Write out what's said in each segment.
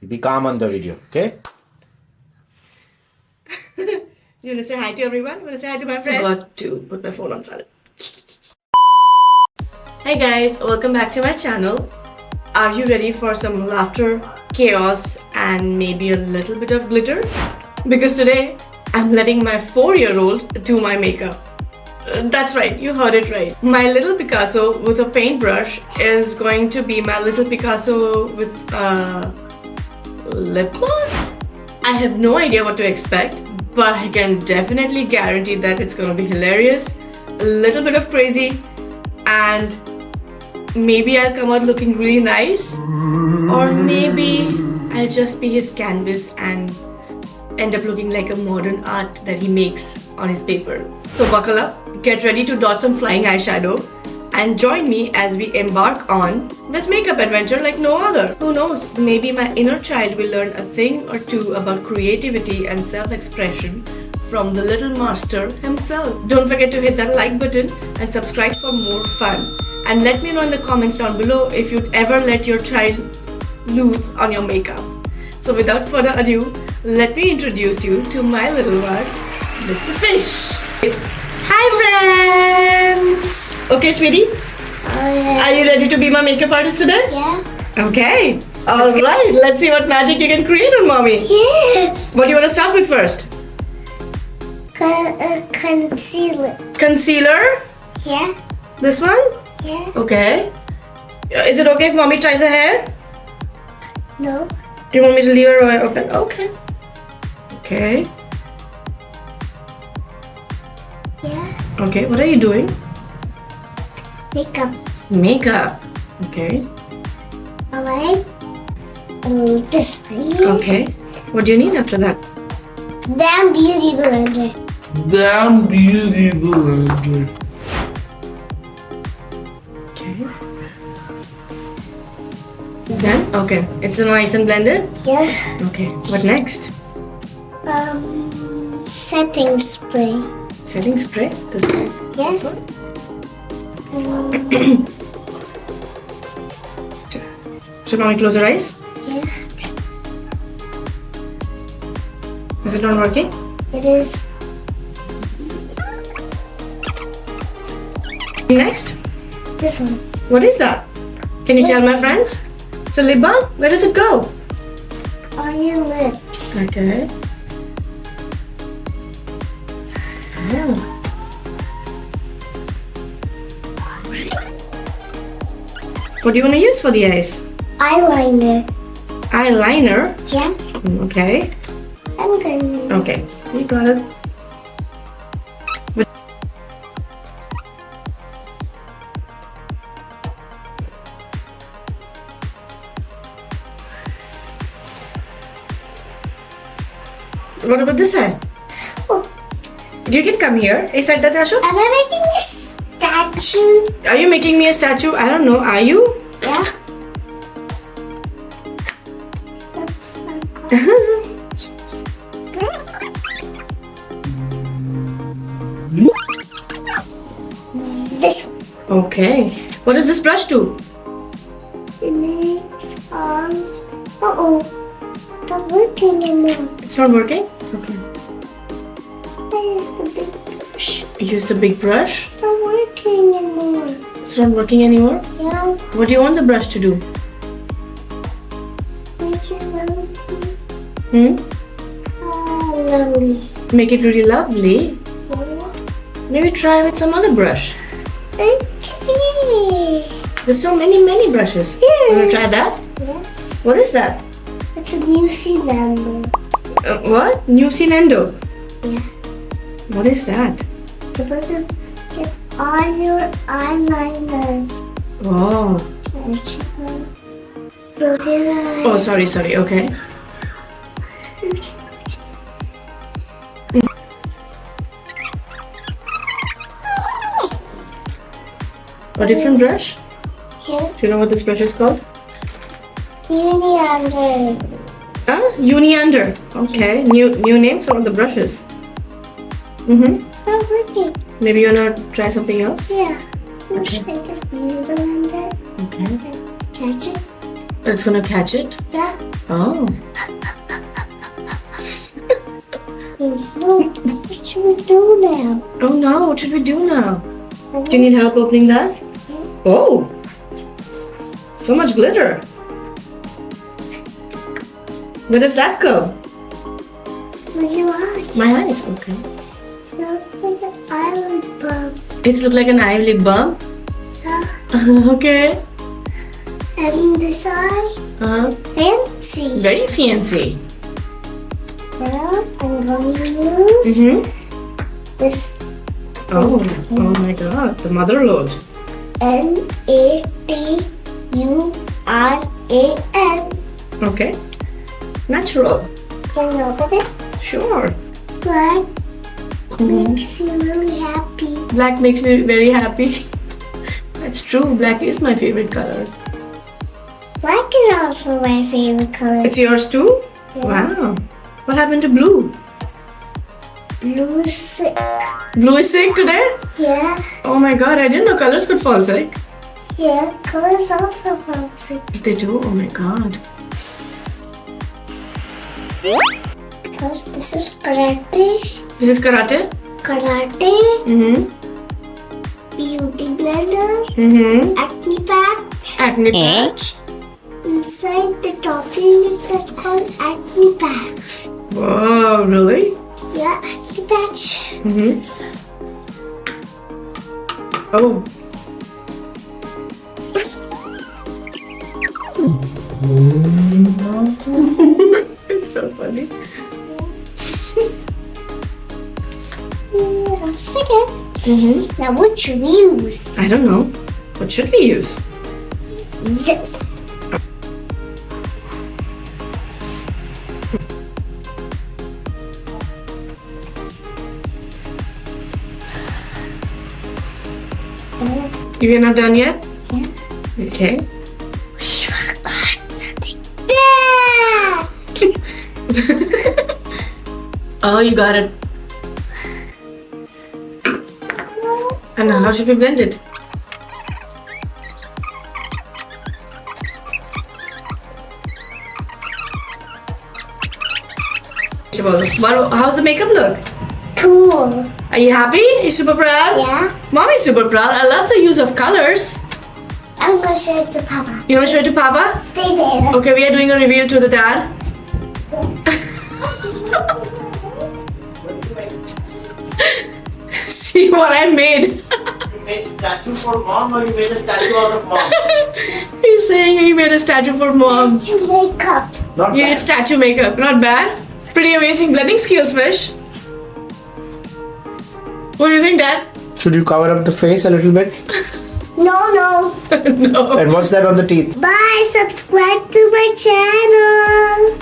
Be calm on the video, okay? You want to say hi to everyone? You want to say hi to my friend? Forgot to put my phone on silent. Hey guys, welcome back to my channel. Are you ready for some laughter, chaos, and maybe a little bit of glitter? Because today, I'm letting my 4-year-old do my makeup. That's right, you heard it right. My little Picasso with a paintbrush is going to be my little Picasso with lip gloss? I have no idea what to expect, but I can definitely guarantee that it's gonna be hilarious, a little bit of crazy, and maybe I'll come out looking really nice, or maybe I'll just be his canvas and end up looking like a modern art that he makes on his paper. So buckle up, get ready to dot some flying eyeshadow, and join me as we embark on this makeup adventure like no other. Who knows, maybe my inner child will learn a thing or two about creativity and self-expression from the little master himself. Don't forget to hit that like button and subscribe for more fun. And let me know in the comments down below if you'd ever let your child loose on your makeup. So without further ado, let me introduce you to my little one, Mr. Fish. Hi friends! Okay, sweetie? Are you ready to be my makeup artist today? Yeah. Okay. Alright, let's see what magic you can create on mommy. Yeah. What do you want to start with first? Concealer. Concealer? Yeah. This one? Yeah. Okay. Is it okay if mommy tries her hair? No. Do you want me to leave her eye open? Okay. Okay. Yeah. Okay, what are you doing? Makeup. Makeup. Okay. Alright. This one. Okay. What do you need after that? Damn beauty blender. Damn beauty blender. Okay. Done? Okay. It's nice and blended? Yeah. Okay. What next? Setting spray. Setting spray? This one? Yeah. This one? Should mommy close her eyes? Yeah. Is it not working? It is. Next? This one. What is that? Can you tell my friends? It's a lip balm? Where does it go? On your lips. Okay. Oh. What do you want to use for the eyes? Eyeliner. Eyeliner? Yeah. Okay. I'm gonna. Okay. You got it. What about this eye? Oh, You can come here. Is that Tashu? am I making a statue? Are you making me a statue? I don't know. Are you? Yeah. This one. Okay. What does this brush do? It makes Uh-oh. Not working anymore. It's not working? Okay. I used the big brush. You used a big brush. It's not working anymore. It's not working anymore. Yeah. What do you want the brush to do? Make it really lovely. Make it really lovely. Yeah. Maybe try with some other brush. Okay. There's so many brushes. Here. Wanna try that? Yes. What is that? It's a new number. What? New Nendo. Yeah. What is that? It's supposed to get all your eyeliners. Oh. Close your eyes. Oh, sorry. Okay. A different brush? Yeah. Do you know what this brush is called? Under. Uniander. Okay. New name for all the brushes. It's not working. Maybe you wanna try something else? Yeah. Okay. Make this beauty blender. Okay. Catch it. It's gonna catch it. Yeah. Oh. What should we do now? Oh no, what should we do now? Do you need help opening that? Oh. So much glitter. Where does that go? With your eyes. My eyes, okay. Looks like an island bump. It's look like an eyelid bump. Yeah. Okay. And this eye, fancy. Very fancy. Now I'm going to use this Oh my god, the mother load. Natural. Okay. Natural. Can you open it? Sure. Black makes you really happy. Black makes me very happy. That's true. Black is my favorite color. Black is also my favorite color. It's yours too? Yeah. Wow. What happened to blue? Blue is sick. Blue is sick today? Yeah. Oh my god, I didn't know colors could fall sick. Yeah, colors also fall sick. They do? Oh my god. Because this is karate. This is karate? Karate. Beauty blender. Acne patch. Acne patch. Inside the top unit that's called acne patch. Whoa, really? Yeah, acne patch. Oh. It's so funny. Wait a second. Now what should we use? I don't know. What should we use? This. You're not done yet? Yeah. Okay. We forgot something. Yeah. Oh, you got it. And how should we blend it? How's the makeup look? Cool. Are you happy? Are you super proud? Yeah. Mommy's super proud. I love the use of colors. I'm gonna show it to Papa. You want to show it to Papa? Stay there. Okay, we are doing a reveal to the dad. See what I made. You made statue for mom or you made a statue out of mom? He's saying he made a statue for mom. Statue makeup. Not You bad. need statue makeup. Not bad. Pretty amazing blending skills, Fish. What do you think, Dad? Should you cover up the face a little bit? No. No. And what's that on the teeth? Bye. Subscribe to my channel.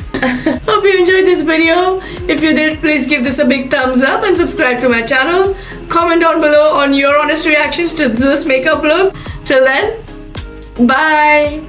Hope you enjoyed this video. If you did, please give this a big thumbs up and subscribe to my channel. Comment down below on your honest reactions to this makeup look. Till then, bye.